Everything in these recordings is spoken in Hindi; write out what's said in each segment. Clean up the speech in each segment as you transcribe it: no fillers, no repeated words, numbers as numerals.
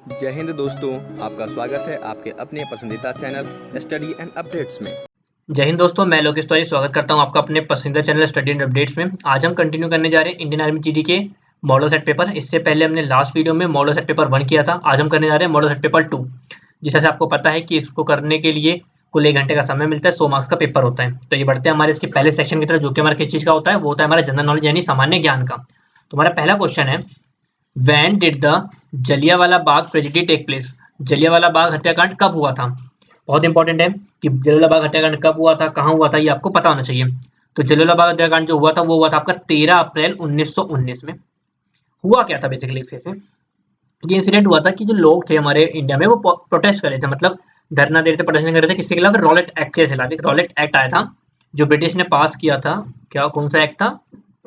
जय हिंद दोस्तों, आपका स्वागत है आपके अपने पसंदीदा चैनल स्टडी एंड अपडेट्स में। जय हिंद दोस्तों, मैं लोकेश तिवारी स्वागत करता हूं आपका अपने पसंदीदा चैनल स्टडी एंड अपडेट्स में। आज हम कंटिन्यू करने जा रहे हैं इंडियन आर्मी जीडी के मॉडल सेट पेपर। इससे पहले हमने लास्ट वीडियो में मॉडल सेट पेपर 1 किया था। आज हम करने जा रहे हैं मॉडल सेट पेपर 2। जैसे से आपको पता है कि इसको करने के लिए कुल 1 घंटे का समय मिलता है, 100 मार्क्स का पेपर होता है। तो ये बढ़ते हैं हमारे इसके पहले सेक्शन की तरफ, जो कि हमारा किस चीज़ का होता है, वो होता है हमारा जनरल नॉलेज यानी सामान्य ज्ञान का। तो हमारा पहला क्वेश्चन है, when did the Jallianwala Bagh tragedy take place? Jallianwala Bagh हत्याकांड कब हुआ था? बहुत इंपॉर्टेंट है कि जलियांवाला बाग हत्याकांड कब हुआ था, कहाँ हुआ था, ये आपको पता होना चाहिए। तो जलियांवाला बाग हत्याकांड जो हुआ था वो हुआ था आपका 13 अप्रैल 1919 में। हुआ क्या था बेसिकली इससे? ये इंसिडेंट हुआ था कि जो लोग थे हमारे इंडिया में वो प्रोटेस्ट कर रहे थे, मतलब धरना दे रहे थे, प्रदर्शन कर रहे थे किसके खिलाफ? रॉलेट एक्ट के खिलाफ। एक रॉलेट एक्ट आया था जो ब्रिटिश ने पास किया था। क्या, कौन सा एक्ट था?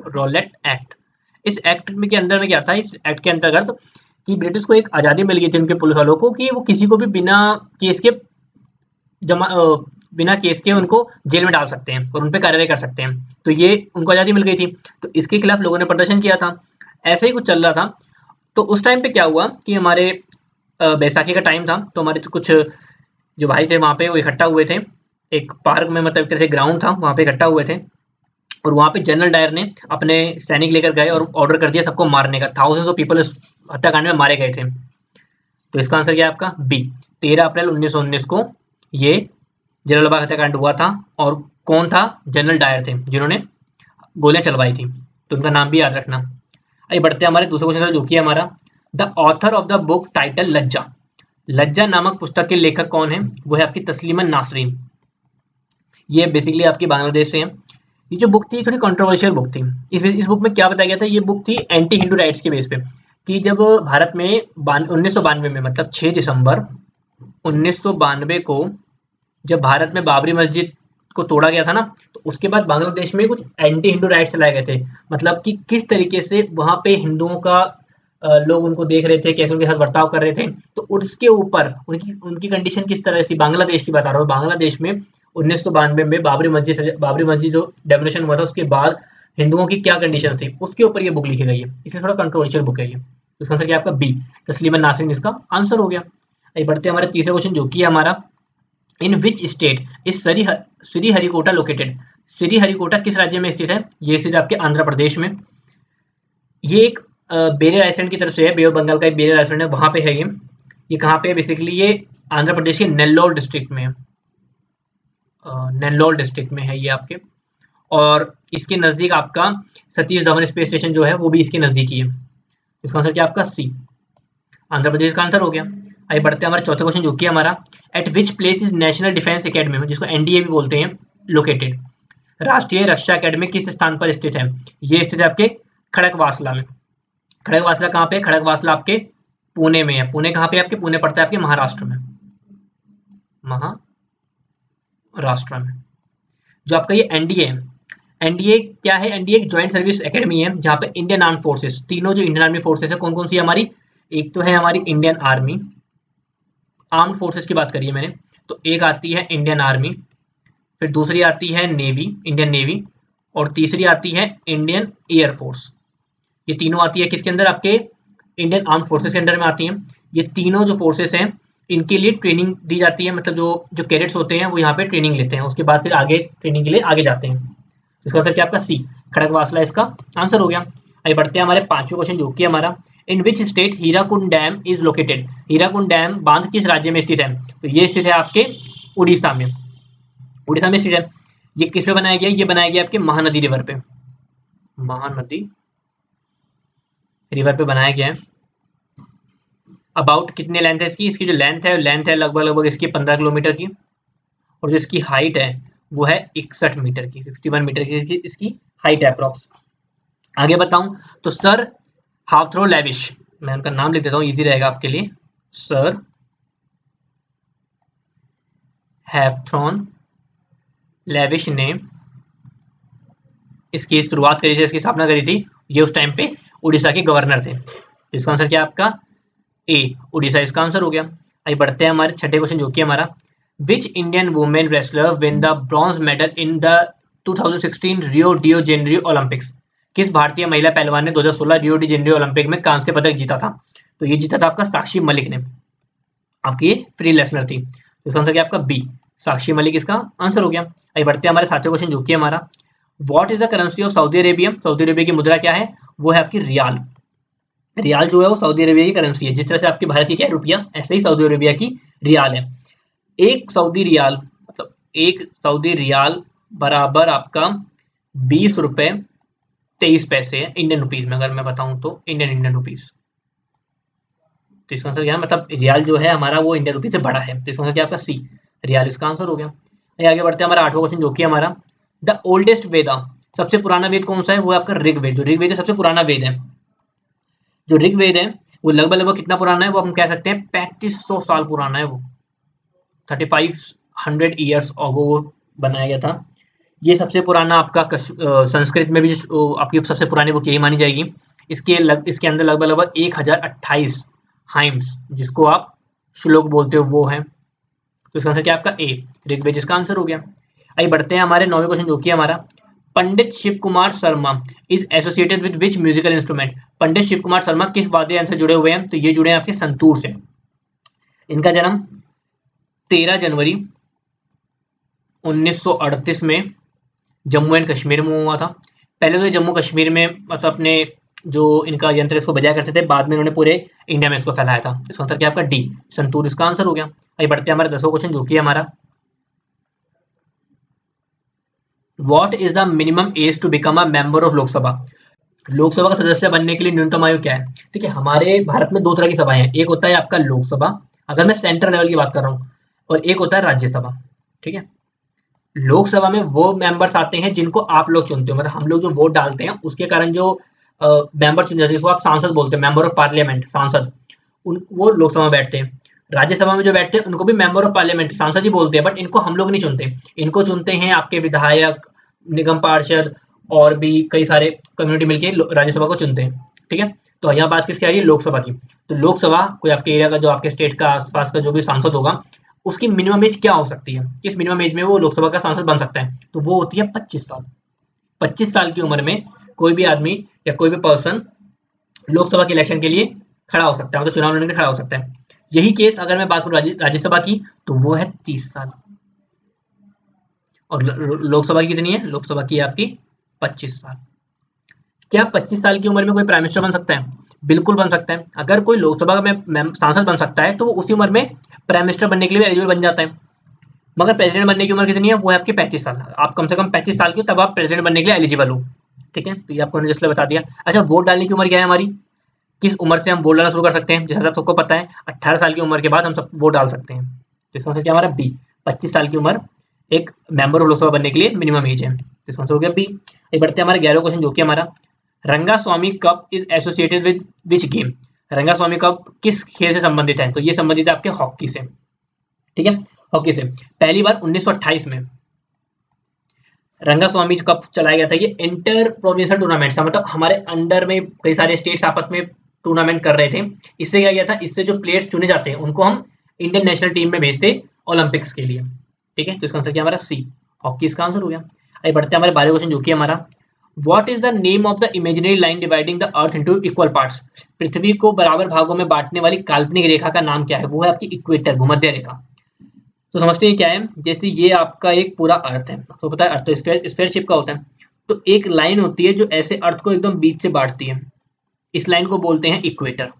Rowlatt act. इस एक्ट में के अंदर में क्या था, इस एक्ट के अंतर्गत कि ब्रिटिश को एक आज़ादी मिल गई थी उनके पुलिस वालों को कि वो किसी को भी बिना केस के जमा बिना केस के उनको जेल में डाल सकते हैं और उन पे कार्रवाई कर सकते हैं। तो ये उनको आज़ादी मिल गई थी, तो इसके खिलाफ लोगों ने प्रदर्शन किया था। ऐसे ही कुछ चल रहा था। तो उस टाइम पे क्या हुआ कि हमारे बैसाखी का टाइम था, तो हमारे कुछ जो भाई थे वहाँ पे वो इकट्ठा हुए थे एक पार्क में, मतलब एक तरह से ग्राउंड था, वहाँ पे इकट्ठा हुए थे। और वहाँ पे जनरल डायर ने अपने सैनिक लेकर गए और ऑर्डर कर दिया सबको मारने का। थाउजेंड्स ऑफ पीपल इस हत्याकांड में मारे गए थे। तो इसका आंसर क्या है आपका? बी। 13 अप्रैल 1919 को ये जलियांवाला बाग हत्याकांड हुआ था। और कौन था? जनरल डायर थे जिन्होंने गोलियां चलवाई थी। तो उनका नाम भी याद रखना। आइए बढ़ते हैं हमारे दूसरे क्वेश्चन जो कि है हमारा, the author of the book title लज्जा। लज्जा नामक पुस्तक के लेखक कौन है? वो है आपकी तस्लीमन नासरीन। ये बेसिकली आपकी बांग्लादेश से है। ये जो बुक थी थोड़ी कंट्रोवर्शियल बुक थी। इस बुक में क्या बताया गया था, ये बुक थी एंटी हिंदू राइट्स के बेस पे, कि जब भारत में 1992 में, मतलब 6 दिसंबर 1992 को जब भारत में बाबरी मस्जिद को तोड़ा गया था ना, तो उसके बाद बांग्लादेश में कुछ एंटी हिंदू राइट्स चलाए गए थे। मतलब कि किस तरीके से वहाँ पे हिंदुओं का लोग उनको देख रहे थे, कैसे उनके साथ बर्ताव कर रहे थे। तो उसके ऊपर उनकी उनकी कंडीशन किस तरह थी, बांग्लादेश की बता रहा हूँ। बांग्लादेश में 1992 में बाबरी मस्जिद जो डेमोलिशन हुआ था उसके बाद हिंदुओं की क्या कंडीशन थी, उसके ऊपर ये बुक लिखी गई है। इसलिए थोड़ा कंट्रोवर्शियल बुक है ये। इसका आंसर क्या आपका? बी, तस्लीमन नासरीन इसका आंसर हो गया। आइए बढ़ते हैं हमारे तीसरे क्वेश्चन जो कि है हमारा, in which state is Sriharikota located? Sriharikota किस राज्य में स्थित है? ये स्थित है आपके आंध्र प्रदेश में। ये एक बेरियर आइसलैंड की तरफ से है, बे ऑफ बंगाल का एक बेरियर आइसलैंड है, वहां पे है ये कहाँ पे है? बेसिकली ये आंध्र प्रदेश के नेल्लोर डिस्ट्रिक्ट में है। नेल्लोर डिस्ट्रिक्ट में है ये आपके। और इसके नजदीक आपका सतीश धवन स्पेस स्टेशन जो है वो भी इसके नजदीक ही है। इसका आंसर क्या आपका? सी, आंध्र प्रदेश का आंसर हो गया। आइए बढ़ते हैं हमारे चौथे क्वेश्चन जो कि हमारा, eight which place is national defence academy, जिसको एनडीए भी बोलते हैं, लोकेटेड? राष्ट्रीय रक्षा अकेडमी किस स्थान पर स्थित है? ये स्थित है आपके खड़गवासला में। खड़गवासला कहाँ पे? खड़गवासला आपके पुणे में है। पुणे कहाँ पे? आपके पुणे पड़ता है आपके महाराष्ट्र में। महाराष्ट्र में। जो आपका ये एनडीए है, एनडीए क्या है? एनडीए एक ज्वाइंट सर्विस एकेडमी है जहाँ पे इंडियन आर्म फोर्सेस, तीनों जो इंडियन आर्मी फोर्सेस है, कौन कौन सी है हमारी? एक तो है हमारी इंडियन आर्मी, आर्म्ड फोर्सेस की बात करी है मैंने, तो एक आती है इंडियन आर्मी, फिर दूसरी आती है नेवी, इंडियन नेवी, और तीसरी आती है इंडियन एयर फोर्स। ये तीनों आती है किसके अंदर? आपके इंडियन आर्म फोर्सेस के अंडर में आती हैं। ये तीनों जो फोर्सेस हैं इनके लिए ट्रेनिंग दी जाती है, मतलब जो जो कैडेट्स होते हैं वो यहाँ पे ट्रेनिंग लेते हैं, उसके बाद फिर आगे ट्रेनिंग के लिए आगे जाते हैं। इसका आंसर क्या आपका? सी, खड़गवासला इसका आंसर हो गया। आइए बढ़ते हैं हमारे पांचवें क्वेश्चन जो कि हमारा, in which state Hirakud dam is located? Hirakud dam बांध किस राज्य में स्थित है? तो ये स्थित है आपके उड़ीसा में। उड़ीसा में स्थित है। ये किस पे बनाया गया? ये बनाया गया आपके महानदी रिवर पे। महानदी रिवर पे बनाया गया है। अबाउट कितने लेंथ है इसकी? इसकी जो लेंथ है लगभग लगभग इसकी 15 किलोमीटर की। और जो इसकी हाइट है वो है 61 मीटर की, 61 मीटर की इसकी हाइट है अप्रॉक्स। आगे बताऊं तो सर हार्थ्रो लेविश, मैं उनका नाम लिख देता हूँ इजी रहेगा आपके लिए, सर हैवथॉर्न लेविश ने इसकी शुरुआत करी थी, इसकी स्थापना करी थी। ये उस टाइम पे उड़ीसा के गवर्नर थे। तो इसका आंसर क्या है आपका? ए, उड़ीसा इसका आंसर हो गया। आइए बढ़ते हैं हमारे छठे क्वेश्चन जो कि हमारा, which Indian women wrestler win the bronze medal in the 2016 Rio de Janeiro Olympics? किस भारतीय महिला पहलवान ने 2016 रियो डी जेनरियो ओलंपिक में कांस्य पदक जीता था? तो ये जीता था आपका साक्षी मलिक ने, आपकी ये फ्री लेसनर थी। तो इसका आंसर क्या आपका बी, साक्षी मलिक इसका आंसर हो गया। आइए बढ़ते हैं हमारे सातवें क्वेश्चन जो कि हमारा what is the currency of Saudi Arabia. Saudi Arabia की मुद्रा क्या है, वो है आपकी रियाल। रियाल जो है वो सऊदी अरेबिया की करेंसी है। जिस तरह से आपकी भारत की क्या है रुपया, ऐसे ही सऊदी अरेबिया की रियाल है। एक सऊदी रियाल मतलब एक सऊदी रियाल बराबर आपका 20 रुपए 23 पैसे है इंडियन रुपीज में, अगर मैं बताऊं तो इंडियन रुपीज। तो इसका आंसर क्या है, मतलब रियाल जो है हमारा वो इंडियन रुपीज से बड़ा है। तो इसका आंसर क्या आपका सी, रियाल इसका आंसर हो गया। आगे बढ़ते हैं हमारा आठवां क्वेश्चन जो कि हमारा द ओल्डेस्ट वेदा, सबसे पुराना वेद कौन सा है, वो है आपका ऋग्वेद। जो ऋग्वेद है सबसे पुराना वेद है। जो ऋग्वेद है वो लगभग लगभग कितना पुराना है, वो हम कह सकते हैं 3500 साल पुराना है। वो 3500 ईयर्स अगो बनाया गया था। ये सबसे पुराना आपका संस्कृत में भी जो आपकी सबसे पुरानी बुक यही मानी जाएगी। इसके अंदर लगभग लगभग 1028 हाइम्स, जिसको आप श्लोक बोलते हो, वो है। तो इसका आंसर क्या आपका ए, ऋग्वेद इसका आंसर हो गया। आइए बढ़ते हैं हमारे नौवें क्वेश्चन जो कि हमारा Pandit Shiv Kumar Sharma is associated with which musical instrument. Pandit Shiv Kumar Sharma किस वाद्य यंत्र से जुड़े हुए हैं, तो ये जुड़े हैं आपके संतूर से। इनका जन्म 13 जनवरी 1938 में जम्मू एंड कश्मीर में हुआ था। पहले तो जम्मू कश्मीर में मतलब अपने जो इनका यंत्र इसको बजाया करते थे, बाद में इन्होंने पूरे इंडिया में इसको फैलाया था। इसका आंसर क्या आपका डी, संतूर इसका आंसर हो गया। आइए बढ़ते हैं हमारे 10वां क्वेश्चन जो कि हमारा what is the minimum age to become a member of Lok Sabha. Lok Sabha का सदस्य बनने के लिए न्यूनतम आयु क्या है। ठीक है, हमारे भारत में दो तरह की सभाएं हैं, एक होता है आपका लोकसभा, अगर मैं सेंट्रल लेवल की बात कर रहा हूँ, और एक होता है राज्यसभा। ठीक है, लोकसभा में वो मेंबर्स आते हैं जिनको आप लोग चुनते हो, मतलब हम लोग जो वोट डालते हैं उसके कारण जो मेंबर चुन जाते हैं, जिसको आप सांसद बोलते हैं, मेंबर ऑफ पार्लियामेंट, सांसद, वो लोकसभा में बैठते हैं। राज्यसभा में जो बैठते हैं उनको भी मेंबर ऑफ पार्लियामेंट, सांसद ही बोलते हैं, बट इनको हम लोग नहीं चुनते। इनको चुनते हैं आपके विधायक, निगम पार्षद, और भी कई सारे कम्युनिटी मिलके राज्यसभा को चुनते हैं। ठीक है, तो यहाँ बात किसकी आ रही है, लोकसभा की। तो लोकसभा कोई आपके एरिया का, जो आपके स्टेट का आसपास का जो भी सांसद होगा, उसकी मिनिमम एज क्या हो सकती है, किस मिनिमम एज में वो लोकसभा का सांसद बन सकता है, तो वो होती है 25 साल। 25 साल की उम्र में कोई भी आदमी या कोई भी पर्सन लोकसभा के इलेक्शन के लिए खड़ा हो सकता है, मतलब चुनाव लड़ने के लिए खड़ा हो सकता है। यही केस अगर मैं बात करूं राज्यसभा की, तो वो है 30 साल। और लोकसभा की कितनी है, लोकसभा की है आपकी 25 साल। क्या 25 साल की उम्र में कोई प्राइम मिनिस्टर बन सकता है, बिल्कुल बन सकता है। अगर कोई लोकसभा में सांसद बन सकता है, तो वो उसी उम्र में प्राइम मिनिस्टर बनने के लिए एलिजिबल बन जाता है। मगर प्रेसिडेंट बनने की उम्र कितनी है, वो है आपकी 35 साल। आप कम से कम 35 साल की हो तब आप प्रेसिडेंट बनने के लिए एलिजिबल हो। ठीक है, तो ये आपको जस्ट बता दिया। अच्छा, वोट डालने की उम्र क्या है हमारी, किस उम्र से हम वोट डालना शुरू कर सकते हैं, जैसा सबको पता है 18 साल की उम्र के बाद हम सब वोट डाल सकते हैं। तो इसका आंसर क्या हमारा बी, 25 साल की उम्र एक मेंबर ऑफ लोकसभा बनने के लिए मिनिमम एज है। तो इसका आंसर हो गया बी। ये बढ़ते हैं हमारे 11वां क्वेश्चन जो कि हमारा Rangaswamy cup is associated with which game. Rangaswamy cup किस खेल से संबंधित है, तो ये संबंधित है आपके हॉकी से। ठीक है, हॉकी से पहली बार 1928 में रंगास्वामी कप चलाया गया था। ये इंटर प्रोविंशियल टूर्नामेंट था, मतलब हमारे अंडर में कई सारे स्टेट्स आपस में टूर्नामेंट कर रहे थे। इससे क्या गया था, इससे जो प्लेयर्स चुने जाते हैं उनको हम इंडियन नेशनल टीम में भेजते ओलंपिक्स के लिए। ठीक है, तो इसका आंसर क्या हमारा सी, हॉकी इसका आंसर हो गया। आइए बढ़ते हैं हमारे 12वें क्वेश्चन जो कि हमारा what is the name of the imaginary line dividing the earth into equal parts. पृथ्वी को बराबर भागों में बांटने वाली काल्पनिक रेखा का नाम क्या है, वो है आपकी इक्वेटर, भूमध्य रेखा। तो समझते हैं क्या है, जैसे ये आपका एक पूरा अर्थ है, तो पता है अर्थ तो स्फेयर शेप का होता है। तो एक लाइन होती है जो ऐसे अर्थ को एकदम बीच से बांटती है, इस लाइन को बोलते हैं इक्वेटर,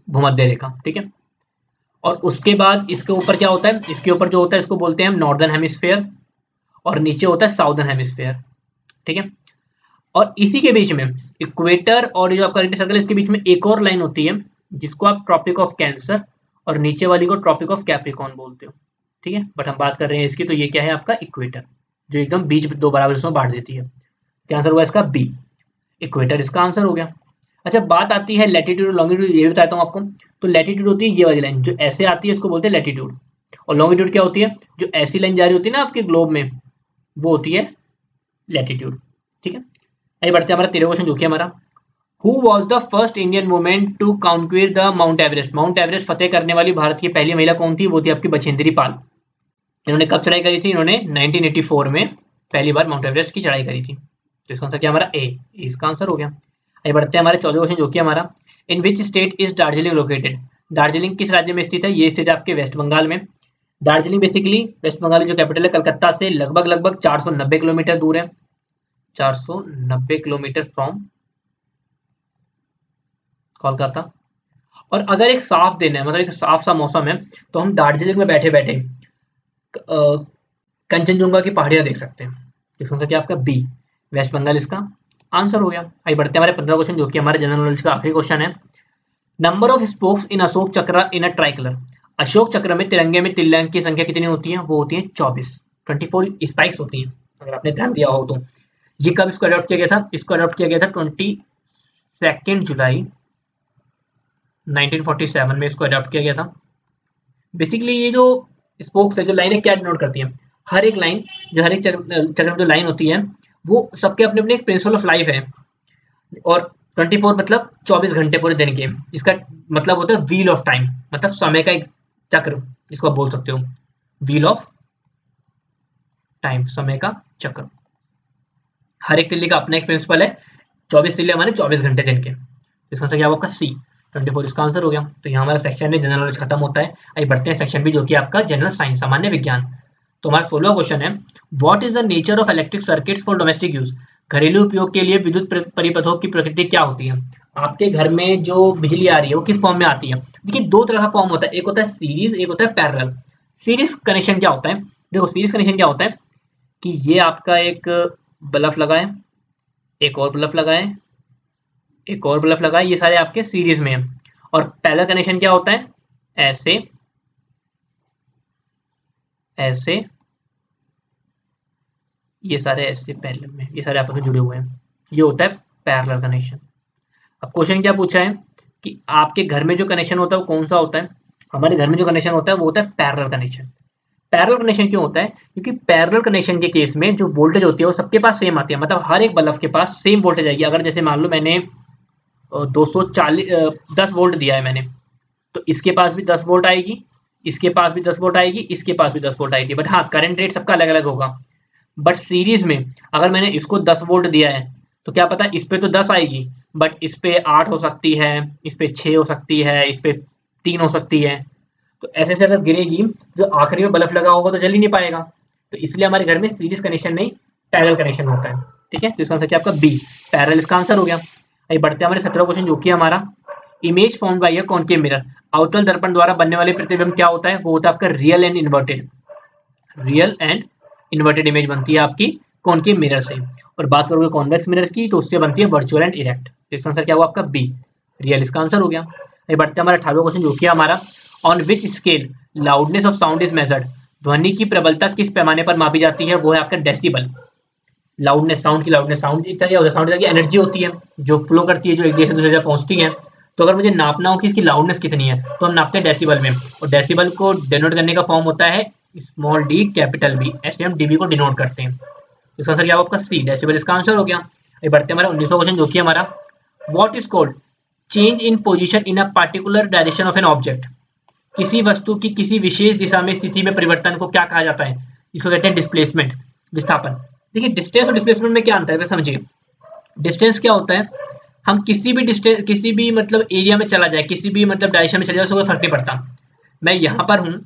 भूमध्य रेखा। ठीक है, और उसके बाद इसके ऊपर क्या होता है, इसके ऊपर जो होता है इसको बोलते हैं हम नॉर्दर्न हेमिस्फेयर, और नीचे होता है साउदर्न हेमिस्फेयर। ठीक है, और इसी के बीच में इक्वेटर और जो आपका रेडियस सर्कल है, इसके बीच में एक और लाइन होती है जिसको आप ट्रॉपिक ऑफ कैंसर, और नीचे वाली को ट्रॉपिक ऑफ कैप्रिकॉर्न बोलते हो। ठीक है, बट हम बात कर रहे हैं इसकी, तो ये क्या है आपका इक्वेटर, जो एकदम बीच दो बराबर हिस्सों में बांट देती है। क्या आंसर हुआ इसका बी, इक्वेटर इसका आंसर हो गया। अच्छा, बात आती है लैटिट्यूड और लॉन्गिट्यूड, ये बताता हूँ आपको। तो लैटिट्यूड होती है ये वाली लाइन जो ऐसे आती है, इसको बोलते हैं लैटिट्यूड। और लॉन्गिट्यूड क्या होती है, जो ऐसी लाइन जा रही होती है ना आपके ग्लोब में, वो होती है लैटिट्यूड। ठीक है, आइए बढ़ते हैं हमारा 13वां क्वेश्चन जो कि हमारा who was the first Indian women to conquer the Mount Everest. Mount Everest फतेह करने वाली भारत की पहली महिला कौन थी, वो थी आपकी बछेंद्री पाल। इन्होंने कब चढ़ाई करी थी, इन्होंने 1984 में पहली बार माउंट एवरेस्ट की चढ़ाई करी थी। तो इसका आंसर क्या हमारा ए, इसका आंसर हो गया। आइए बढ़ते हैं हमारे 14वें क्वेश्चन जो कि हमारा in which state is Darjeeling located? Darjeeling किस राज्य में स्थित है? ये स्थित है आपके वेस्ट बंगाल में। दार्जिलिंग बेसिकली वेस्ट बंगाल की जो कैपिटल है कलकत्ता से लगभग 490 किलोमीटर दूर है। 490 किलोमीटर फ्रॉम कोलकाता। और अगर एक साफ दिन है, मतलब एक साफ सा मौसम है, तो हम दार्जिलिंग में बैठे बैठे कंचनजुंगा की पहाड़ियां देख सकते हैं। इसका आंसर क्या आपका बी, वेस्ट बंगाल इसका आंसर हो गया। आइए बढ़ते हैं हमारे 15 क्वेश्चन, जो कि हमारे जनरल नॉलेज का आखिरी क्वेश्चन है। नंबर ऑफ स्पोक्स इन अशोक चक्र इन अ ट्राइकलर। अशोक चक्र में तिरंगे में तिलंग की संख्या कितनी होती है? वो होती है 24। 24 स्पाइक्स होती हैं, अगर आपने ध्यान दिया हो तो। ये कब इसको अडॉप्ट किया गया था? इसको अडॉप्ट किया गया था 22 जुलाई 1947 में इसको अडॉप्ट किया गया था। बेसिकली ये जो स्पोक्स है, जो लाइनें क्या डिनोट करती हैं? हर एक लाइन, जो हर एक चक्र में जो लाइन होती है, वो सबके अपने अपने एक प्रिंसिपल ऑफ लाइफ है। और 24 मतलब 24 घंटे पूरे दिन के, जिसका मतलब होता है व्हील ऑफ टाइम, मतलब समय का एक चक्र, जिसको आप बोल सकते हो व्हील ऑफ टाइम, समय का चक्र। हर एक तिल्ली का अपना एक प्रिंसिपल है। 24 तिल्ली हमारे 24 घंटे दिन के। इसका आंसर क्या होगा? सी, 24 इसका आंसर हो गया। तो यहाँ हमारा सेक्शन है जनरल नॉलेज खत्म होता है। आइए बढ़ते हैं सेक्शन बी, जो कि आपका जनरल साइंस, सामान्य विज्ञान। तो हमारा 16वां क्वेश्चन है, what is the nature of electric circuits for domestic use? घरेलू उपयोग के लिए विद्युत परिपथों की प्रकृति क्या होती है? आपके घर में जो बिजली आ रही है वो किस फॉर्म में आती है? देखिए, दो तरह का फॉर्म होता है, एक होता है सीरीज, एक होता है पैरेलल। सीरीज कनेक्शन क्या होता है? देखो, सीरीज कनेक्शन क्या होता है कि ये आपका एक बल्ब लगा है, एक और बल्ब लगा है, एक और बल्ब लगा है, ये सारे आपके सीरीज में है। और पैरेलल कनेक्शन क्या होता है? ऐसे ऐसे, ये सारे ऐसे पैरेलल में, ये सारे आपस में जुड़े हुए हैं, ये होता है पैरेलल कनेक्शन। अब क्वेश्चन क्या पूछा है कि आपके घर में जो कनेक्शन होता है वो कौन सा होता है? हमारे घर में जो कनेक्शन होता है वो होता है पैरेलल कनेक्शन। पैरेलल कनेक्शन क्यों होता है? क्योंकि पैरेलल कनेक्शन के केस में जो वोल्टेज होती है वो सबके पास सेम आती है, मतलब हर एक बल्ब के पास सेम वोल्टेज आएगी। अगर जैसे मान लो मैंने 10 वोल्ट दिया है मैंने, तो इसके पास भी 10 वोल्ट आएगी, इसके पास भी 10 वोल्ट आएगी, इसके पास भी 10 वोल्ट आएगी। बट हाँ, करंट रेट सबका अलग अलग होगा। बट सीरीज में अगर मैंने इसको 10 वोल्ट दिया है, तो क्या पता इस पे तो 10 आएगी, बट इस पे 8 हो सकती है, इस पे 6 हो सकती है, इस पे 3 हो सकती है। तो ऐसे ऐसे अगर गिरेगी, जो आखिरी में बल्ब लगा होगा तो जल ही नहीं पाएगा। तो इसलिए हमारे घर में सीरीज कनेक्शन नहीं, पैरेलल कनेक्शन होता है। ठीक है, तो इसका आंसर क्या आपका बी, पैरेलल इसका आंसर हो गया। आइए बढ़ते हैं हमारे 17वां क्वेश्चन, जो कि हमारा image form by a concave mirror. अवतल दर्पण द्वारा बनने वाले प्रतिबिंब क्या होता है? वो होता है आपका real and inverted. Real and inverted image बनती है आपकी कॉनकेव मिरर से। और बात करोगे कॉन्वेक्स मिरर की, तो उससे बनती है वर्चुअल एंड इरेक्ट। इसका आंसर क्या हुआ आपका बी, रियल इसका आंसर हो गया। आइए बढ़ते हैं हमारा 18वां क्वेश्चन, जो कि हमारा on which scale loudness of sound is measured. ध्वनि की प्रबलता किस पैमाने पर मापी जाती है? वो है आपका डेसिबल। लाउडनेस, साउंड की लाउडनेस, साउंड इतना क्या होता है? साउंड की एनर्जी होती है जो फ्लो करती है, जो एक जगह से दूसरी जगह पहुंचती है। तो अगर मुझे नापना हो कि इसकी लाउडनेस कितनी है, तो हम नापते हैं डेसिबल में। और डेसिबल को डिनोट करने का फॉर्म होता है स्मॉल डी कैपिटल बी, ऐसे हम डीबी को डिनोट करते हैं। इसका आंसर क्या होगा आपका सी, डेसिबल इसका आंसर हो गया। ये बढ़ते हैं हमारा 19वां क्वेश्चन, जो कि हमारा what is called change in position in a particular direction of an object. किसी वस्तु की किसी विशेष दिशा में स्थिति में परिवर्तन को क्या कहा जाता है? इसको कहते हैं डिस्प्लेसमेंट, विस्थापन। देखिए, डिस्टेंस और डिस्प्लेसमेंट में क्या अंतर है समझिए। डिस्टेंस क्या होता है? हम किसी भी डिस्टेंस, किसी भी मतलब एरिया में चला जाए, किसी भी मतलब डायरेक्शन में चले जाए, उससे कोई फर्क नहीं पड़ता। मैं यहाँ पर हूँ,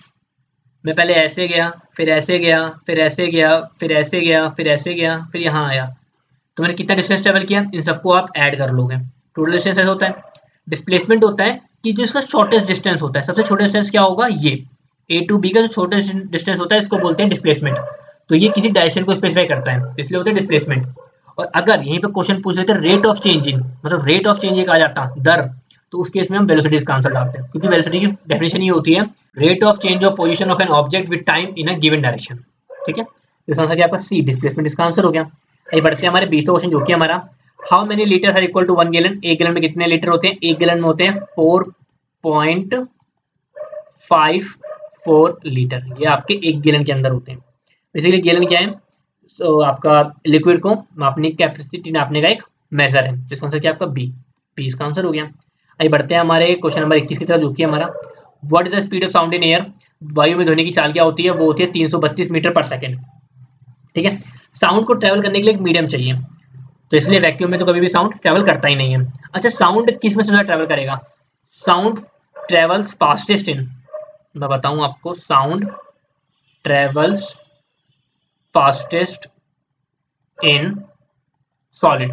मैं पहले ऐसे गया, फिर ऐसे गया, फिर ऐसे गया, फिर ऐसे गया, फिर ऐसे गया, फिर यहाँ आया, तो मैंने कितना डिस्टेंस ट्रेवल किया, इन सबको आप ऐड कर लोगे, टोटल डिस्टेंस ऐसा होता है। डिस्प्लेसमेंट होता है कि जो इसका शॉर्टेस्ट डिस्टेंस होता है, सबसे छोटा डिस्टेंस क्या होगा? ये ए टू बी का जो छोटेस्ट डिस्टेंस होता है, इसको बोलते हैं डिस्प्लेसमेंट। तो ये किसी डायरेक्शन को स्पेसिफाई करता है, इसलिए होता है डिस्प्लेसमेंट। और अगर यहीं पे क्वेश्चन पूछ लेते रेट ऑफ चेंज इन, मतलब रेट ऑफ चेंज एक आ जाता दर, तो उस केस में हम वेलोसिटी इसका आंसर डालते हैं, क्योंकि वेलोसिटी की डेफिनेशन ये होती है rate of change of position of an object with time in a given direction. ठीक है, इसका आंसर क्या आपका सी, डिस्प्लेसमेंट इसका आंसर हो गया। आइए बढ़ते हैं हमारे 20वां क्वेश्चन, जो कि हमारा how many litres are equal to 1 gallon. 1 gallon में कितने लीटर होते हैं? 1 गैलन में होते हैं 4.54 लीटर, ये आपके 1 गैलन के अंदर होते हैं। बेसिकली गैलन क्या है? आपका लिक्विड को मापने की कैपेसिटी, नापने का एक मेजर है। इसका आंसर क्या आपका बी, बी इसका आंसर हो गया। आइए बढ़ते हैं हमारे क्वेश्चन नंबर 21 की तरफ, जो कि हमारा what is the speed of sound in air. वायु में ध्वनि की चाल क्या होती है? वो होती है 332 मीटर पर सेकेंड। ठीक है, साउंड को ट्रेवल करने के लिए एक मीडियम चाहिए। तो इसलिए वैक्यूम में तो कभी भी साउंड ट्रेवल करता ही नहीं है। अच्छा, साउंड किस में से ट्रेवल करेगा? साउंड ट्रेवल्स फास्टेस्ट इन, मैं बताऊं आपको, sound travels fastest in solid.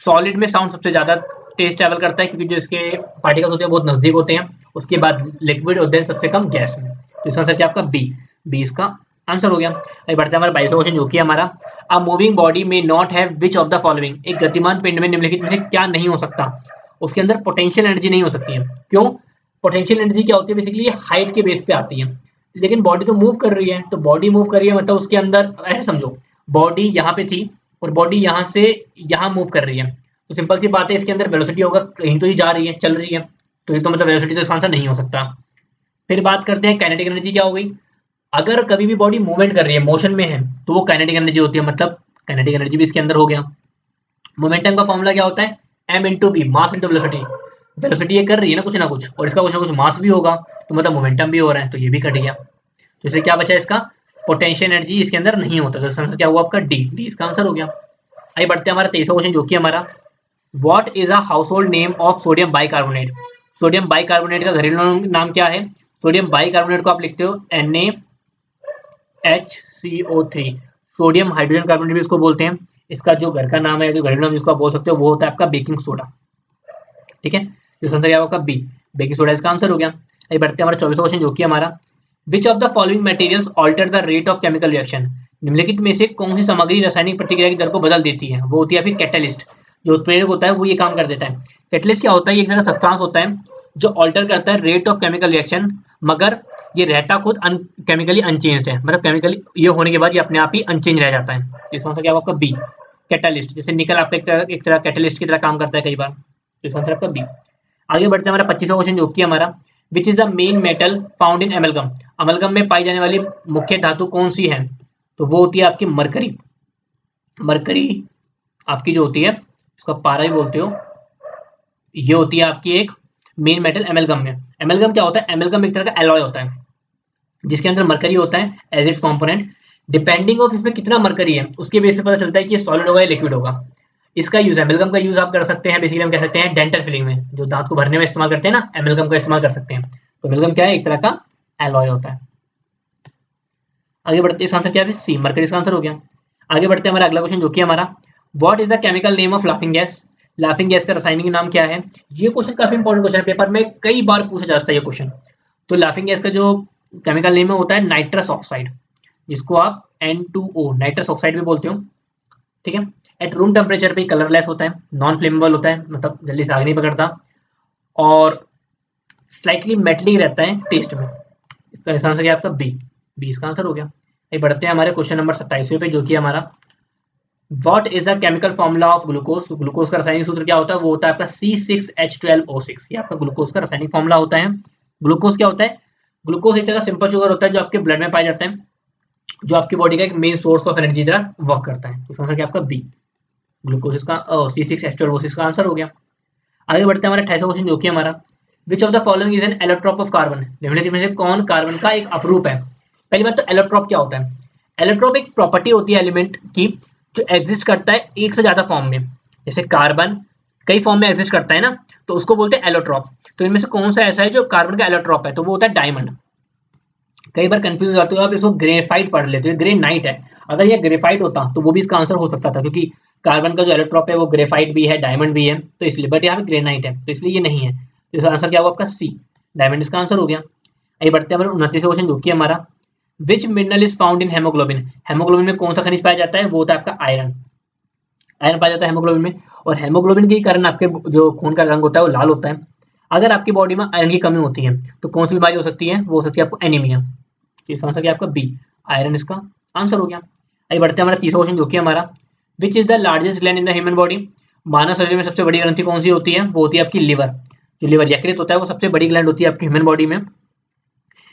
Solid में साउंड सबसे ज्यादा तेज ट्रेवल करता है क्योंकि जो इसके पार्टिकल्स होते हैं बहुत नजदीक होते हैं, उसके बाद लिक्विड और देन सबसे कम गैस में। तो इसका आंसर क्या आपका बी, बी इसका आंसर हो गया। अभी बढ़ते हैं हमारा 22वां क्वेश्चन जो कि हमारा अ मूविंग बॉडी में not have which of the following, एक गतिमान पिंड में निम्नलिखित में से क्या नहीं हो सकता? उसके अंदर पोटेंशियल एनर्जी नहीं हो सकती है। क्यों? पोटेंशियल एनर्जी क्या होती है? बेसिकली ये हाइट के बेस पे आती है, लेकिन बॉडी तो मूव कर रही है, तो बॉडी मूव कर रही है मतलब उसके अंदर ऐसे समझो, बॉडी यहाँ पे थी और बॉडी यहाँ से यहाँ मूव कर रही है, तो सिंपल सी बात है इसके अंदर वेलोसिटी होगा, कहीं तो ही जा रही है, चल रही है, तो ये तो मतलब वेलोसिटी तो इसका आंसर नहीं हो सकता। फिर बात करते हैं काइनेटिक एनर्जी क्या हो गई। अगर कभी भी बॉडी मूवमेंट कर रही है, मोशन में है, तो वो काइनेटिक एनर्जी होती है, मतलब काइनेटिक एनर्जी भी इसके अंदर हो गया। मोमेंटम का फॉर्मूला क्या होता है? m into V, mass into velocity. Velocity ये कर रही है ना कुछ और इसका कुछ ना कुछ मास भी होगा, तो मतलब मोमेंटम भी हो रहा है, तो ये भी कट गया। तो इसलिए क्या बचा इसका? पोटेंशियल एनर्जी इसके अंदर नहीं होता, तो इसका आंसर क्या हुआ आपका डी, डी इसका आंसर हो गया। आइए बढ़ते हैं हमारा 23वां क्वेश्चन जो कि हमारा what is a household name of sodium bicarbonate. Sodium bicarbonate का घरेलू नाम क्या है? सोडियम बाइकार्बोनेट को आप लिखते हो NaHCO3। सोडियम हाइड्रोजन कार्बोनेट भी इसको बोलते हैं। इसका जो घर का नाम है, जो घरेलू नाम जिसको आप बोल सकते हो, वो होता है आपका बेकिंग सोडा। ठीक है, तो आंसर क्या होगा? बी, बेकिंग सोडा इसका आंसर हो गया। आइए बढ़ते हैं हमारा 24वां क्वेश्चन जो कि हमारा which of the following materials alter the rate of chemical reaction. निम्नलिखित में से कौन सी सामग्री रासायनिक प्रतिक्रिया की दर को बदल देती है? वो होती है आपकी कैटलिस्ट। जो उत्प्रेरक होता है वो ये काम कर देता है। कैटलिस्ट क्या होता है? ये एक तरह का सब्सटेंस होता है जो ऑल्टर करता है रेट ऑफ केमिकल रिएक्शन, मगर ये रहता खुद केमिकली अनचेंज्ड है, मतलब केमिकली ये होने के बाद ये अपने आप ही अनचेंज रह जाता है। इसका आंसर क्या होगा? B, catalyst. जैसे निकल आपका एक तरह कैटलिस्ट की तरह काम करता है कई बार, तो इसका आंसर आपका बी। आगे बढ़ते हैं हमारा 25वां क्वेश्चन जो कि हमारा which is the main metal found in amalgam. Amalgam में पाई जाने वाली मुख्य धातु कौन सी है? तो वो होती है आपकी मरकरी। मरकरी आपकी जो होती है, इसको पारा भी बोलते हो, ये होती है आपकी एक मेन मेटल एमलगम में। एमलगम क्या होता है? एमलगम एक तरह का एलॉय होता है जिसके अंदर मरकरी होता है as its component. Depending of इसमें कितना मरकरी है उसके बेस पे पता चलता है कि ये सॉलिड होगा या लिक्विड होगा। इसका यूज, एमलगम का यूज आप कर सकते हैं, बेसिकली हम कह सकते हैं डेंटल फिलिंग में, जो दांत को भरने में इस्तेमाल करते हैं ना, एमलगम का इस्तेमाल कर सकते हैं। तो एमलगम क्या है? एक तरह का एलॉय होता है। आगे बढ़ते हैं, इसका आंसर क्या है? सी, मरकरी इसका आंसर हो गया। आगे बढ़ते हैं हमारा अगला क्वेश्चन जो कि हमारा what is the chemical name of laughing gas. Laughing gas का रासायनिक नाम क्या है? ये क्वेश्चन काफी इंपॉर्टेंट क्वेश्चन है, पेपर में कई बार पूछा जा सकता है ये क्वेश्चन। तो लाफिंग गैस का जो केमिकल नेम होता है नाइट्रस ऑक्साइड, जिसको आप N2O नाइट्रस ऑक्साइड भी बोलते हो। ठीक है, एट रूम टेम्परेचर पे कलरलेस होता है, नॉन फ्लेमेबल होता है, मतलब जल्दी से आग नहीं पकड़ता, और स्लाइटली मेटलिक रहता है टेस्ट में। इसका आंसर क्या है आपका? बी, बी इसका आंसर हो गया। ये बढ़ते हैं हमारे क्वेश्चन नंबर 27वें पे जो कि हमारा what is the chemical formula of glucose. Glucose का रासायनिक सूत्र क्या होता है? वो होता है आपका C6H12O6। ये आपका ग्लूकोज का रासायनिक फॉर्मूला होता है। ग्लूकोज क्या होता है? ग्लूकोज एक तरह सिंपल शुगर होता है जो आपके ब्लड में पाया जाता है, जो आपकी बॉडी का एक मेन सोर्स ऑफ एनर्जी तरह वर्क करता है। इसका आंसर क्या आपका? बी, ग्लूकोज इसका C6H12O6 का आंसर हो गया। आगे बढ़ते हैं हमारे 28वां क्वेश्चन जो कि हमारा which of the following is an allotrope of carbon. निम्नलिखित में से कौन कार्बन का एक अपरूप है? पहली बात तो एलोट्रॉप क्या होता है? एलोट्रॉप एक प्रॉपर्टी होती है एलिमेंट की जो एग्जिस्ट करता है एक से ज्यादा फॉर्म में। जैसे कार्बन कई फॉर्म में एग्जिस्ट करता है ना, तो उसको बोलते हैं एलोट्रॉप। तो इनमें से कौन सा ऐसा है जो कार्बन का एलोट्रॉप है? तो वो होता है डायमंड। कई बार कंफ्यूज हो जाते हो आप, इसको ग्रेफाइट पढ़ लेते हो, ग्रेनाइट है। अगर ये ग्रेफाइट होता तो वो भी इसका आंसर हो सकता था, क्योंकि कार्बन का जो एलोट्रॉप है वो ग्रेफाइट भी है, डायमंड भी है, तो इसलिए, बट यहाँ पे ग्रेनाइट है तो इसलिए ये नहीं है। तो इसका आंसर क्या होगा आपका? सी, डायमंड इसका आंसर हो गया। आइए बढ़ते हैं हमारे 29वां क्वेश्चन जो कि हमारा विच mineral is found in haemoglobin. Haemoglobin में कौन सा खनिज पाया जाता है? वो होता है आपका आयरन। आयरन पाया जाता है हेमोग्लोबिन में, और हेमोग्लोबिन के कारण आपके जो खून का रंग होता है वो लाल होता है। अगर आपकी बॉडी में आयरन की कमी होती है तो कौन सी बीमारी हो सकती है? वो हो सकती है आपको एनीमिया। इसका आंसर क्या आपका? बी, आयरन इसका आंसर हो गया। आइए बढ़ते हैं हमारा 30वां क्वेश्चन जो कि हमारा which is the largest gland in the human body. मानव शरीर में सबसे बड़ी ग्रंथि कौन सी होती है? वो होती है आपकी लिवर। जो लिवर यकृत होता है वो सबसे बड़ी ग्लैंड होती है आपकी ह्यूमन बॉडी में।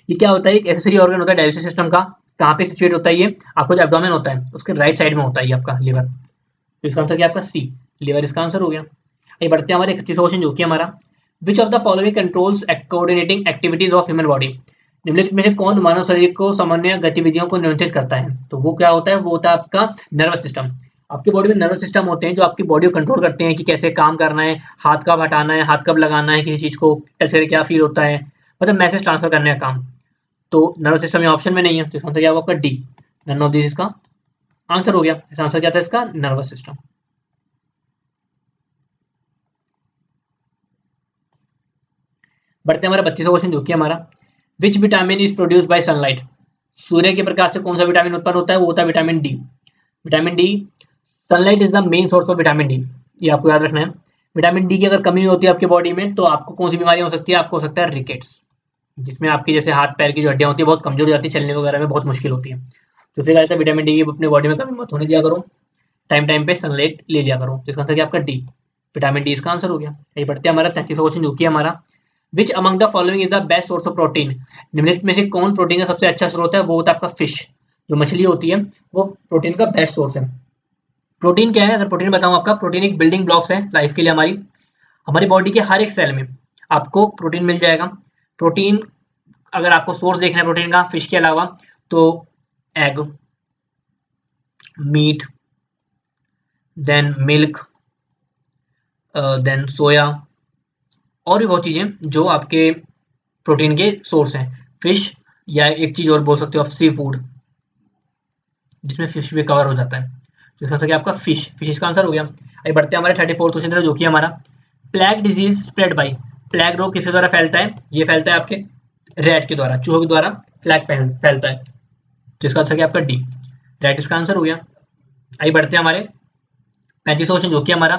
ये क्या होता है? एक एसेसरी ऑर्गन होता है डाइजेस्टिव सिस्टम का। कहाँ पे सिचुएट होता है? ये आपको जो एब्डोमेन होता है उसके राइट साइड में होता है ये आपका लिवर। तो इसका आंसर क्या आपका? सी, लिवर इसका आंसर हो गया। आइए बढ़ते हैं हमारे 31वां क्वेश्चन जो कि हमारा which of the following controls coordinating activities of human body. निम्नलिखित में से कौन मानव शरीर को सामान्य गतिविधियों को नियंत्रित करता है? तो वो क्या होता है? वो होता है आपका नर्वस सिस्टम। आपकी बॉडी में नर्वस सिस्टम होते हैं जो आपकी बॉडी को कंट्रोल करते हैं कि कैसे काम करना है, हाथ कब हटाना है, हाथ कब लगाना है, किसी चीज को टच करके क्या फील होता है, मतलब मैसेज ट्रांसफर करने का काम। तो नर्वस सिस्टम ये ऑप्शन में नहीं है, तो इसका आंसर क्या होगा आपका डी, नन ऑफ दिस इसका आंसर हो गया। इसका आंसर क्या था इसका, नर्वस सिस्टम। बढ़ते हैं हमारा 25वां क्वेश्चन जो कि हमारा which vitamin is produce by sunlight. सूर्य के प्रकाश से कौन सा विटामिन उत्पन्न होता है, वो होता है vitamin D. Vitamin D, sunlight is the main source of vitamin D, ये आपको याद रखना है। विटामिन डी की अगर कमी होती है आपकी बॉडी में तो आपको कौन सी बीमारी हो सकती है, आपको हो सकता है रिकेट्स, जिसमें आपकी जैसे हाथ पैर की जो हड्डियां होती है बहुत कमजोर हो जाती है, चलने वगैरह में बहुत मुश्किल होती है। तो इसलिए कहता है विटामिन डी की अपनी बॉडी में कमी मत होने दिया करो, टाइम टाइम पे सनलाइट ले लिया करो। तो इसका आंसर क्या आपका डी, विटामिन डी इसका आंसर हो गया। ये बढ़ते हैं हमारा 33वां क्वेश्चन जो कि हमारा which among the following is the best source of protein. निम्नलिखित में से कौन प्रोटीन का सबसे अच्छा स्रोत है, वो होता है आपका फिश, जो मछली होती है वो प्रोटीन का बेस्ट सोर्स है। प्रोटीन क्या है, अगर प्रोटीन बताऊं आपका, प्रोटीन एक बिल्डिंग ब्लॉक्स है लाइफ के लिए। हमारी बॉडी के हर एक सेल में आपको प्रोटीन मिल जाएगा। प्रोटीन अगर आपको सोर्स देखना है प्रोटीन का फिश के अलावा, तो egg, meat, then milk, then soya, और भी बहुत चीजें जो आपके प्रोटीन के सोर्स हैं। फिश, या एक चीज और बोल सकते हो आप, सी फूड, जिसमें फिश भी कवर हो जाता है। तो इसका आंसर क्या आपका फिश, फिश इसका आंसर हो गया। आइए बढ़ते हैं हमारे 34 क्वेश्चन जो कि हमारा plague disease spread by. Plague रोग किसके द्वारा फैलता है, ये फैलता है आपके रैट के द्वारा, चूहों के द्वारा फ्लैग फैलता है। तो इसका आंसर क्या आपका डी, रैट इसका आंसर हो गया। आइए बढ़ते हैं हमारे 35 क्वेश्चन जो कि हमारा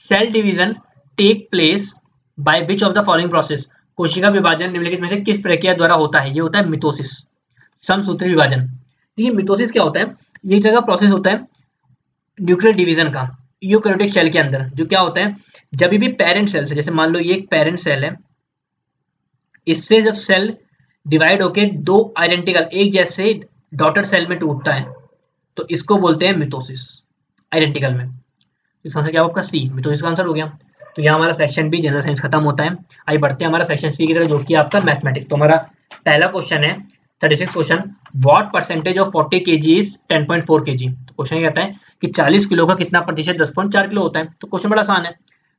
cell division take place by which of the following process. कोशिका विभाजन निम्नलिखित में से किस प्रक्रिया द्वारा होता है, ये होता है मिटोसिस, समसूत्री विभाजन। देखिए मिटोसिस क्या होता है, ये एक तरह का प्रोसेस होता है न्यूक्लियर डिवीजन का यूकैरियोटिक सेल के अंदर। जो क्या होता है, जब भी पेरेंट सेल से, जैसे मान लो ये एक पेरेंट सेल है, इससे जब सेल डिवाइड होके दो आइडेंटिकल एक जैसे डॉटर सेल में टूटता है तो इसको बोलते हैं मिटोसिस, आइडेंटिकल में। इसका आंसर क्या होगा आपका सी, मिटोसिस का आंसर हो गया। तो यहाँ हमारा सेक्शन बी जनरल साइंस खत्म होता है। आइए बढ़ते हैं हमारा सेक्शन सी की तरफ जो कि आपका मैथमेटिक्स। तो हमारा पहला क्वेश्चन है 36 question, what percentage of 40 kg is 10.4 kg। तो क्वेश्चन कहता है कि 40 किलो का कितना प्रतिशत 10.4 किलो होता है। तो क्वेश्चन बड़ा आसान है,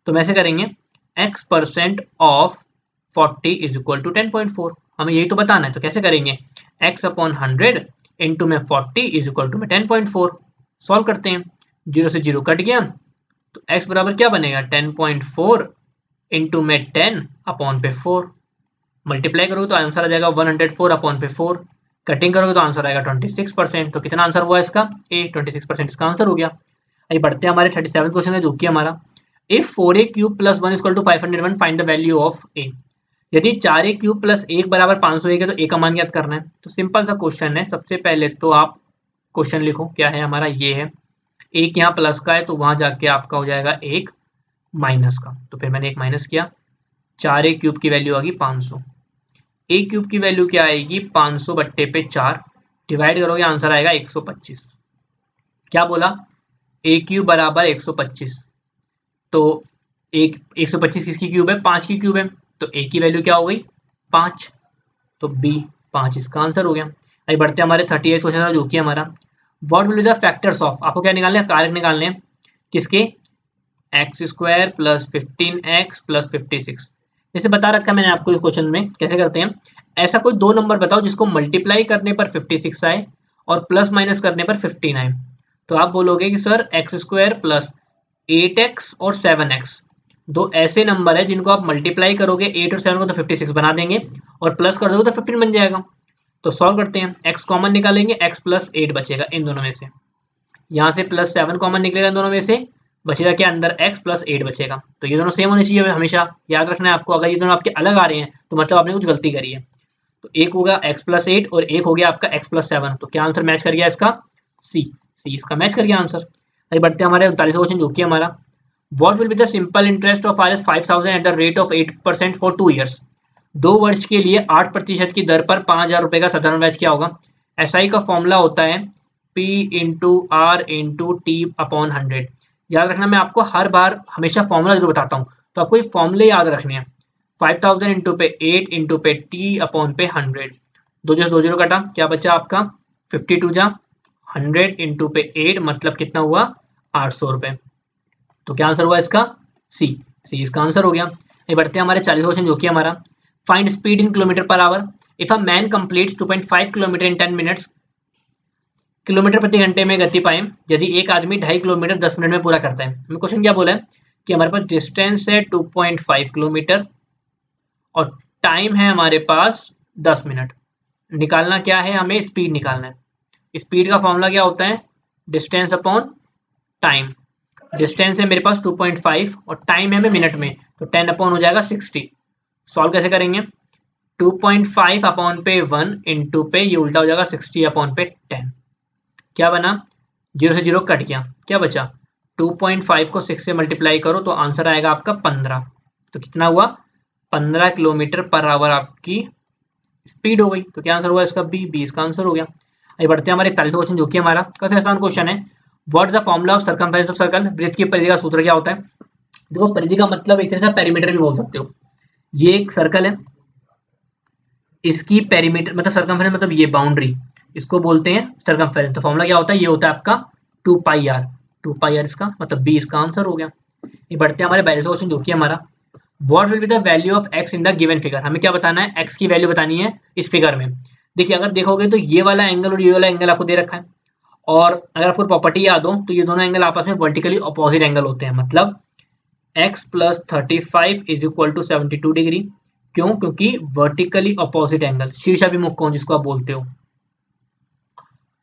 तो हम ऐसे करेंगे x% of 40 is equal to 10.4, हमें यही तो बताना है। तो कैसे करेंगे, x अपॉन 100 इंटू में 40 इज इक्वल टू में 10.4। सॉल्व करते हैं, 0 से 0 कट गया, तो x बराबर क्या बनेगा 10.4 इंटू में 10 अपॉन पे 4, मल्टीप्लाई करोगे तो आंसर आ जाएगा 104 अपॉन पे 4, कटिंग करोगे तो आंसर आएगा 26%। तो कितना आंसर हुआ इसका, ए 26% इसका आंसर हो गया। आइए बढ़ते हैं हमारे 37 क्वेश्चन है जो कि हमारा if 4a cube plus 1 equal to 501 find the value of a. यदि 4a क्यूब प्लस 1 बराबर 501 है तो ए का मान ज्ञात करना है। तो सिंपल सा क्वेश्चन है, सबसे पहले तो आप क्वेश्चन लिखो क्या है हमारा, ये है एक यहाँ प्लस का है तो वहां जाके आपका हो जाएगा एक माइनस का, तो फिर मैंने एक माइनस किया, 4a क्यूब की वैल्यू आ गई 500, ए क्यूब की वैल्यू क्या आएगी 500 बट्टे पे 4, डिवाइड करोगे आंसर आएगा 125। क्या बोला, ए क्यूब बराबर 125, तो एक 125 किसकी क्यूब है, 5 की क्यूब है, तो ए की वैल्यू क्या हो गई 5, तो बी 5 इसका आंसर हो गया। अभी बढ़ते हैं हमारे 38 क्वेश्चन जो कि हमारा what will be the factors of, आपको क्या निकालने हैं, कारक निकालने हैं किसके, x square plus 15x plus 56। जैसे बता रखा है मैंने आपको इस क्वेश्चन में कैसे करते हैं, ऐसा कोई दो नंबर बताओ जिसको मल्टीप्लाई करने पर 56 आए और प्लस माइनस करने पर 15 आए। तो आप बोलोगे कि sir x square plus 8x और 7x, दो ऐसे नंबर है जिनको आप मल्टीप्लाई करोगे 8 और 7 को तो 56 बना देंगे और प्लस कर दोगे तो 15 बन जाएगा। तो सॉल्व करते हैं, x कॉमन निकालेंगे, x प्लस 8 बचेगा इन दोनों में से, यहाँ से प्लस 7 कॉमन निकलेगा इन दोनों में से, बचेगा क्या अंदर x प्लस 8 बचेगा। तो ये दोनों सेम होने चाहिए, हमेशा याद रखना है आपको, अगर ये दोनों आपके अलग आ रहे हैं तो मतलब आपने कुछ गलती करी है। तो एक होगा x प्लस 8 और एक हो गया आपका x प्लस 7, तो क्या आंसर मैच कर गया इसका, सी इसका मैच कर गया आंसर। आइए बढ़ते हैं हमारे 39वां क्वेश्चन जो कि हमारा what will be the simple interest of Rs 5000 at the rate of 8% for 2 years. 2 वर्ष के लिए 8% की दर पर 5000 रुपए का साधारण ब्याज क्या होगा। एसआई का फॉर्मूला होता है P into R into T upon 100। याद रखना, मैं आपको हर बार हमेशा फॉर्मूला जरूर बताता हूँ, तो आपको ये फॉर्मूले याद रखने हैं। 5000 इंटू पे 8 इंटू पे टी अपॉन पे 100, दो जीरो कटा, क्या बचा आपका 52 जा 100 इंटू पे 8 मतलब कितना हुआ 800 रुपये। तो क्या आंसर हुआ इसका सी। सी इसका आंसर हो गया। ये बढ़ते हैं हमारे 40 क्वेश्चन जो कि हमारा find speed in kilometre per hour if a man completes 2.5 kilometre in 10 minutes. Kilometre प्रति घंटे में गति पाएं यदि एक आदमी 2.5 किलोमीटर 10 मिनट में पूरा करता है। हमें क्वेश्चन क्या बोला है कि हमारे पास डिस्टेंस है 2.5 किलोमीटर और टाइम है हमारे पास 10 मिनट। निकालना क्या है, हमें स्पीड निकालना है। स्पीड का फॉर्मूला क्या होता है, डिस्टेंस अपॉन टाइम। डिस्टेंस है मेरे पास 2.5 और टाइम है हमें मिनट में, तो 10 अपॉन हो जाएगा 60। सॉल्व कैसे करेंगे, 2.5 अपॉन पे 1 इंटू पे ये उल्टा हो जाएगा 60 अपॉन पे 10। क्या बना, 0 से 0 कट गया, क्या बचा 2.5 को 6 से मल्टीप्लाई करो तो आंसर आएगा आपका 15। तो कितना हुआ 15 किलोमीटर पर आवर आपकी स्पीड हो गई। तो क्या आंसर हुआ इसका बी। बी इसका आंसर हो गया। आगे बढ़ते हैं हमारे 41 क्वेश्चन जो कि हमारा काफी आसान क्वेश्चन है। What is the formula of circumference of circle. वृत्त की परिधि का सूत्र क्या होता है। देखो परिधि का मतलब एक तरह से पेरीमीटर भी बोल सकते हो। ये एक सर्कल है, इसकी पेरीमीटर मतलब सर्कमफेरेंस मतलब ये बाउंड्री, इसको बोलते हैं सर्कमफेरेंस। तो फॉर्मूला क्या होता है, ये होता है आपका 2 पाई आर। 2 पाई आर इसका मतलब बी इसका आंसर हो गया। ये बढ़ते हैं हमारे 42 क्वेश्चन जो कि हमारा what will be the value of x in the given figure. हमें क्या बताना है, एक्स की वैल्यू बतानी है इस फिगर में। देखिए अगर देखोगे तो ये वाला एंगल और ये वाला एंगल आपको दे रखा है, और अगर आपको प्रॉपर्टी याद हो तो ये दोनों एंगल आपस में वर्टिकली अपोजिट एंगल होते हैं। मतलब x plus 35 is equal to 72 degree. क्यों, क्योंकि वर्टिकली अपोजिट एंगल शीर्षाभिमुख कोण जिसको आप बोलते हो,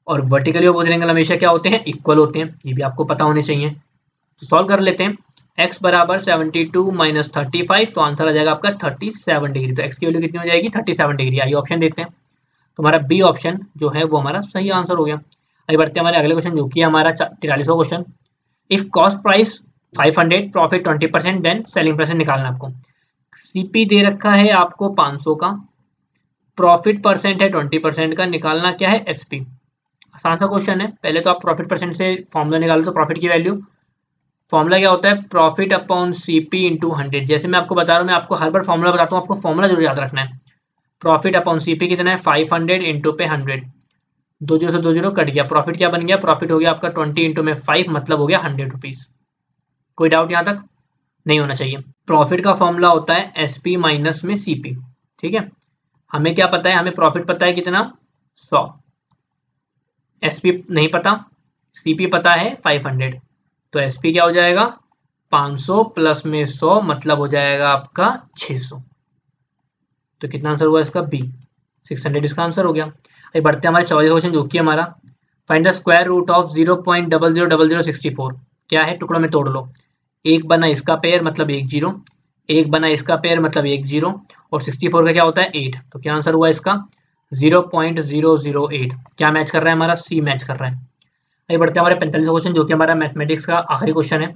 और वर्टिकली अपोजिट एंगल हमेशा क्या होते हैं, इक्वल होते हैं। ये भी आपको पता होने चाहिए। तो सॉल्व कर लेते हैं। x बराबर 72 माइनस 35, तो आंसर आ जाएगा आपका 37 डिग्री। तो x की वैल्यू कितनी हो जाएगी 37 डिग्री। आइए ऑप्शन देखते हैं। तो हमारा बी ऑप्शन जो है वो हमारा सही आंसर हो गया। आइए बढ़ते हैं हमारे अगले क्वेश्चन जो कि हमारा 43वां question. If cost price 500 profit 20% then selling price निकालना आपको। सीपी दे रखा है आपको 500 का, प्रॉफिट परसेंट है 20% का, निकालना क्या है एसपी। आसान सा क्वेश्चन है। पहले तो आप प्रॉफिट परसेंट से फॉर्मूला निकालो, तो प्रॉफिट की वैल्यू फॉर्मूला क्या होता है, प्रॉफिट अपॉन सीपी इंटू 100। जैसे मैं आपको बता रहा हूँ, मैं आपको हर बार फॉर्मूला बताता हूँ, आपको फॉर्मूला जरूर याद रखना है। प्रॉफिट अपॉन सीपी कितना है 500 इंटू पे 100, 2 जीरो से 2 जीरो कट गया, प्रॉफिट क्या बन गया, प्रॉफिट हो गया आपका 20 इंटू में 5 मतलब हो गया 100 रुपीज। कोई डाउट यहाँ तक नहीं होना चाहिए। प्रॉफिट का फॉर्मूला होता है एसपी माइनस में सीपी। ठीक है, हमें क्या पता है, हमें प्रॉफिट पता है कितना 100, एसपी नहीं पता, सीपी पता है 500। तो एसपी क्या हो जाएगा 500 प्लस में 100 मतलब हो जाएगा आपका 600। तो कितना आंसर हुआ इसका बी, 600 इसका आंसर हो गया। अभी बढ़ते हैं हमारे 44 क्वेश्चन जो कि हमारा find the square root of 0.000064। क्या है, टुकड़ों में तोड़ लो। एक बना इसका पेयर मतलब एक जीरो, एक बना इसका पेयर मतलब एक जीरो, और 64 का क्या होता है 8। तो क्या आंसर हुआ इसका 0.008। क्या मैच कर रहा है हमारा, सी मैच कर रहा है। आगे बढ़ते हैं हमारे 45 क्वेश्चन जो कि हमारा मैथमेटिक्स का आखिरी क्वेश्चन है।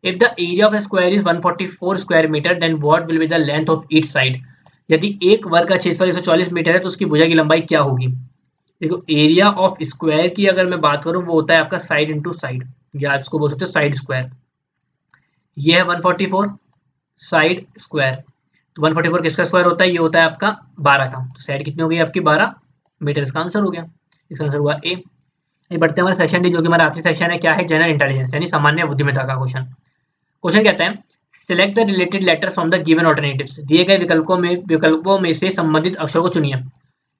If the area of a square is 144 square metre then what will be the length of each side. यदि एक वर्ग का क्षेत्रफल 140 मीटर है तो उसकी भुजा की लंबाई क्या होगी। देखो एरिया ऑफ स्क्वायर की अगर मैं बात करूं वो होता है आपका साइड इंटू साइड, या आप इसको बोल सकते हो साइड स्क्वायर। ये है 144 साइड स्क्वायर, तो 144 किसका स्क्वायर होता है, ये होता है आपका 12 का। तो साइड कितनी हो गई आपकी 12 मीटर, इसका आंसर हो गया। इसका आंसर हुआ ए। ये बढ़ते हैं हमारे सेक्शन डी जो कि हमारा आखिरी सेक्शन है। क्या है, जनरल इंटेलिजेंस यानी सामान्य बुद्धिमत्ता का क्वेश्चन। क्वेश्चन कहता है select the related letters from the given alternatives. दिए गए विकल्पों में से संबंधित अक्षरों को चुनिए।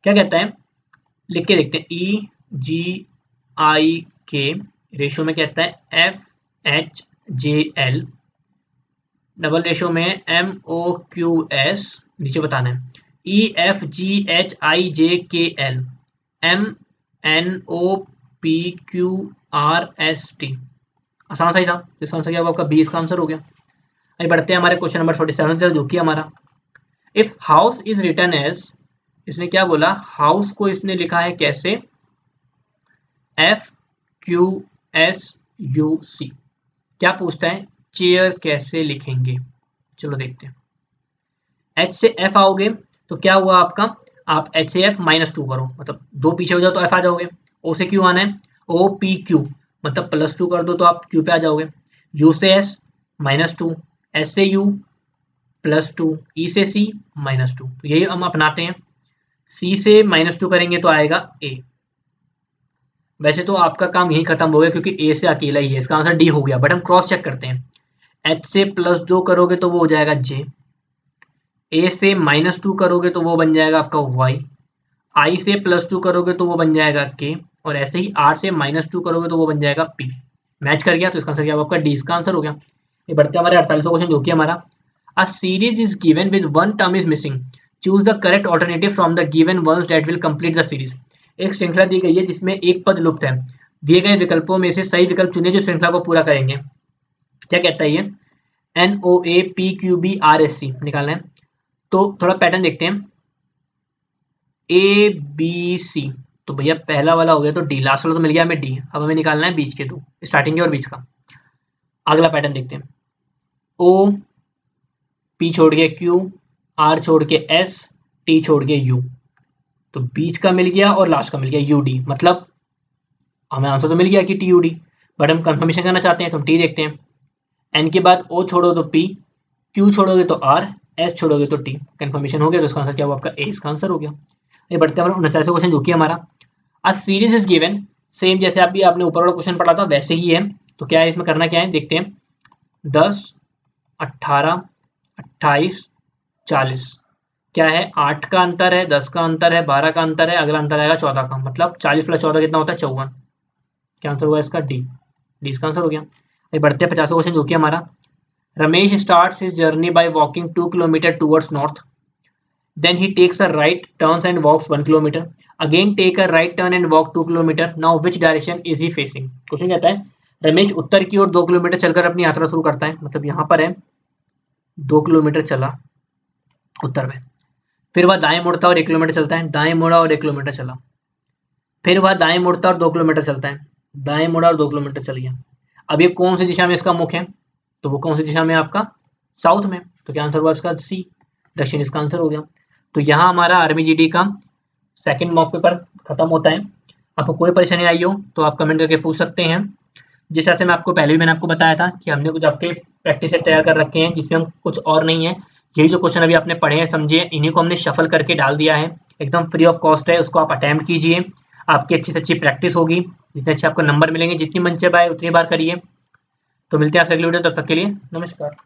क्या कहता है, लिख के देखते हैं। ई जी आई के रेशो में कहता है F H J L, double ratio में एम ओ क्यू एस, नीचे बताना है E F G H I J K L, M N O P Q R S T. आसान सा ही था। इसका आंसर क्या होगा आपका बी, इसका आंसर हो गया। अभी बढ़ते हैं हमारे क्वेश्चन नंबर 47 जो कि हमारा if house is written as, इसने क्या बोला, हाउस को इसने लिखा है कैसे, F Q S U C. क्या पूछता है, चेयर कैसे लिखेंगे। चलो देखते हैं। एच से एफ आओगे तो क्या हुआ आपका, आप एच से एफ -2 करो, मतलब 2 पीछे हो जाओ तो एफ आ जाओगे। ओ से क्यू आना है, ओ पी क्यू मतलब +2 कर दो तो आप क्यू पे आ जाओगे। यू से एस -2, एस से यू +2, ई से सी -2। तो यही हम अपनाते हैं। सी से -2 करेंगे तो आएगा ए। वैसे तो आपका काम यही खत्म हो गया क्योंकि ए से अकेला ही है, इसका आंसर डी हो गया, बट हम क्रॉस चेक करते हैं। एच से +2 करोगे तो वो हो जाएगा जे, ए से -2 करोगे तो वो बन जाएगा आपका वाई, आई से +2 करोगे तो वो बन जाएगा के, और ऐसे ही आर से -2 करोगे तो वो बन जाएगा पी। मैच कर गया तो इसका आंसर क्या होगा आपका डी, इसका आंसर हो गया। ये बढ़ते हमारे 48वां क्वेश्चन जो कि हमारा a series is given with one term is missing, choose the correct alternative from the given ones that will complete the series. एक श्रृंखला दी गई है जिसमें एक पद लुप्त है, दिए गए विकल्पों में से सही विकल्प चुने जो श्रृंखला को पूरा करेंगे। क्या कहता है ये, NOAPQBRSC निकालना है। तो थोड़ा पैटर्न देखते हैं, ABC, तो भैया पहला वाला हो गया तो डी, लास्ट वाला तो मिल गया हमें डी, अब हमें निकालना है बीच के दो, स्टार्टिंग के और बीच का। अगला पैटर्न देखते हैं, O, P छोड़ के Q, R छोड़ के S, T छोड़ के U, तो बीच का मिल गया और लास्ट का मिल गया UD, मतलब हमें आंसर तो मिल गया कि TUD, बट हम कंफर्मेशन करना चाहते हैं तो हम T देखते हैं। N के बाद O छोड़ो तो P, Q छोड़ोगे तो R, S छोड़ोगे तो T, कंफर्मेशन हो गया तो इसका आंसर क्या हुआ आपका ए, इसका आंसर हो गया। ये बढ़ते हैं हमारा 49वां क्वेश्चन जो कि हमारा a series is given, same जैसे अभी आपने ऊपर वाला क्वेश्चन पढ़ा था वैसे ही है। तो क्या है इसमें करना क्या है देखते हैं, 10, 18, 28, 40, क्या है 8 का अंतर है, 10 का अंतर है, 12 का अंतर है, अगला अंतर आएगा 14 का, मतलब 40 + 14 कितना होता है 54। क्या आंसर हुआ इसका डी, डी इसका आंसर हो गया। ये बढ़ते हैं 50वां क्वेश्चन जो कि हमारा Ramesh starts his journey by walking 2 kilometre towards north, then he takes a right turns and walks 1 kilometer, again take a right turn and walk 2 kilometer, now which direction is he facing। Question कहता है रमेश उत्तर की ओर 2 किलोमीटर चलकर अपनी यात्रा शुरू करता है, मतलब यहाँ पर है 2 किलोमीटर चला उत्तर में, फिर वह दाएं मुड़ता और 1 किलोमीटर चलता है, दाएं मुड़ा और 1 किलोमीटर चला, फिर वह दाएं मुड़ता और 2 किलोमीटर चलता है, दाएं मुड़ा और 2 किलोमीटर चल गया। अब ये कौन सी दिशा में इसका मुख है, तो वो कौन सी दिशा में आपका साउथ में, तो क्या आंसर हुआ इसका सी, दक्षिण, इसका आंसर हो गया। तो यहाँ हमारा आर्मी जीडी का सेकंड मॉक पेपर खत्म होता है। आपको कोई परेशानी आई हो तो आप कमेंट करके पूछ सकते हैं। जिस तरह से मैं आपको पहले भी मैंने आपको बताया था कि हमने कुछ आपके प्रैक्टिस सेट तैयार कर रखे हैं जिसमें हम कुछ और नहीं है, यही जो क्वेश्चन अभी आपने पढ़े हैं समझे, इन्हीं को हमने शफल करके डाल दिया है, एकदम फ्री ऑफ कॉस्ट है, उसको आप अटैम्प्ट कीजिए, आपकी अच्छी से अच्छी प्रैक्टिस होगी, जितने अच्छे आपको नंबर मिलेंगे, जितनी मन से पाए उतनी बार करिए। तो मिलते हैं आपसे अगली वीडियो, तब तक के लिए नमस्कार।